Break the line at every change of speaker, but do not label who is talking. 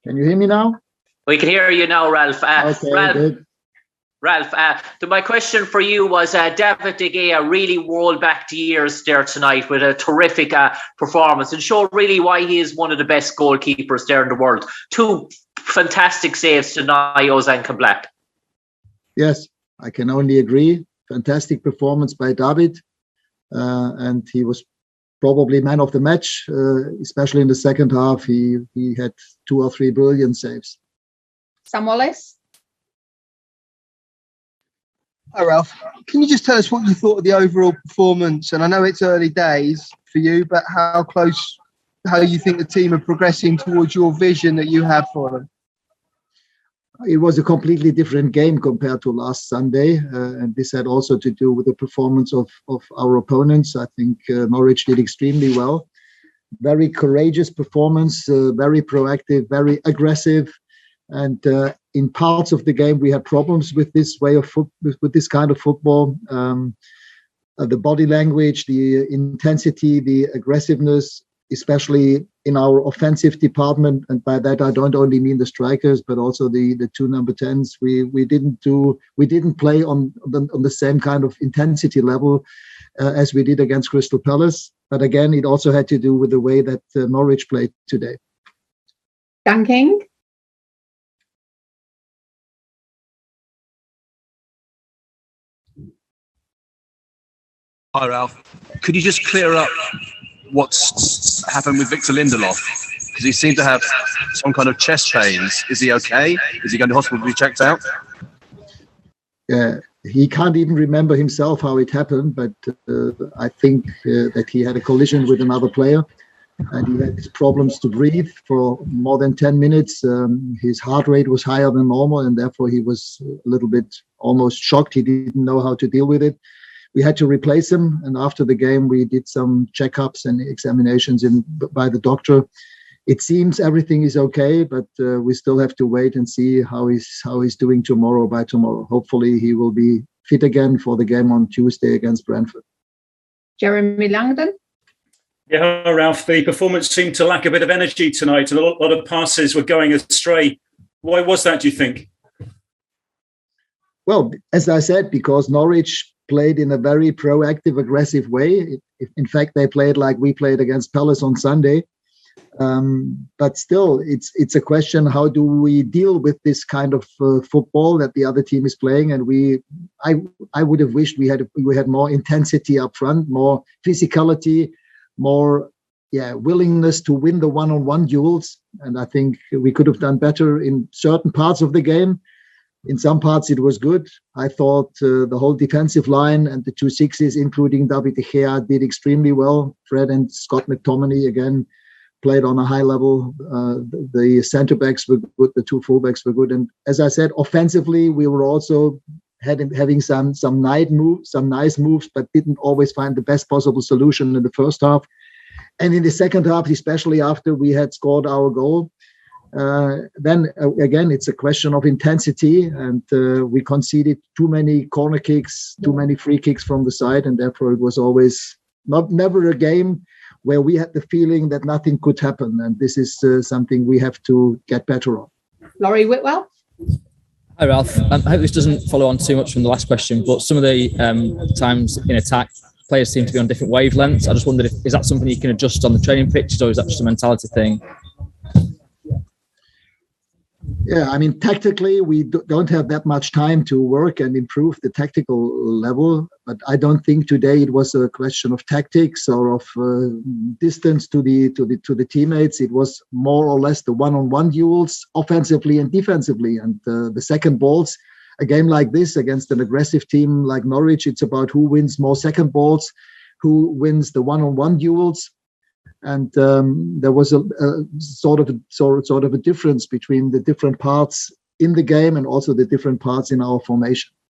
Can you hear me now?
We can hear you now, Ralf.
Okay,
Ralf,
good.
Ralf, my question for you was David De Gea really rolled back the years there tonight with a terrific performance and showed really why he is one of the best goalkeepers there in the world. 2 fantastic saves tonight, Ozan Kabak.
Yes, I can only agree. Fantastic performance by David. And he was probably man of the match, especially in the second half. He had 2 or 3 brilliant saves.
Sam Wallace?
Hi, Ralf. Can you just tell us what you thought of the overall performance? And I know it's early days for you, but how you think the team are progressing towards your vision that you have for them?
It was a completely different game compared to last Sunday. And this had also to do with the performance of our opponents. I think Norwich did extremely well. Very courageous performance, very proactive, very aggressive. And in parts of the game, we had problems with this way of with this kind of football. The body language, the intensity, the aggressiveness, especially in our offensive department. And by that, I don't only mean the strikers, but also the 2 number 10s. We didn't play on the same kind of intensity level as we did against Crystal Palace. But again, it also had to do with the way that Norwich played today.
Dan King?
Hi, Ralf. Could you just clear up what's happened with Victor Lindelof? Because he seemed to have some kind of chest pains. Is he okay? Is he going to hospital to be checked out?
Yeah, he can't even remember himself how it happened, but I think that he had a collision with another player and he had problems to breathe for more than 10 minutes. His heart rate was higher than normal and therefore he was a little bit almost shocked. He didn't know how to deal with it. We had to replace him, and after the game, we did some checkups and examinations by the doctor. It seems everything is okay, but we still have to wait and see how he's doing tomorrow. By tomorrow, hopefully, he will be fit again for the game on Tuesday against Brentford.
Jeremy Langdon.
Yeah, Ralf. The performance seemed to lack a bit of energy tonight, and a lot of passes were going astray. Why was that, do you think?
Well, as I said, because Norwich played in a very proactive, aggressive way. In fact, they played like we played against Palace on Sunday. But still, it's a question: how do we deal with this kind of football that the other team is playing? And I would have wished we had more intensity up front, more physicality, more willingness to win the one-on-one duels. And I think we could have done better in certain parts of the game. In some parts, it was good. I thought the whole defensive line and the 2 sixes, including David De Gea, did extremely well. Fred and Scott McTominay, again, played on a high level. The centre-backs were good. The 2 full-backs were good. And as I said, offensively, we were also having some nice moves, but didn't always find the best possible solution in the first half. And in the second half, especially after we had scored our goal, then again, it's a question of intensity, and we conceded too many corner kicks, too many free kicks from the side, and therefore it was always never a game where we had the feeling that nothing could happen, and this is something we have to get better on.
Laurie Whitwell.
Hi, Ralf. I hope this doesn't follow on too much from the last question, but some of the times in attack, players seem to be on different wavelengths. I just wondered, is that something you can adjust on the training pitches, or is that just a mentality thing?
Yeah, I mean, tactically, we don't have that much time to work and improve the tactical level. But I don't think today it was a question of tactics or of distance to the teammates. It was more or less the one-on-one duels, offensively and defensively. And the second balls, a game like this against an aggressive team like Norwich, it's about who wins more second balls, who wins the one-on-one duels. And there was a sort of a difference between the different parts in the game and also the different parts in our formation.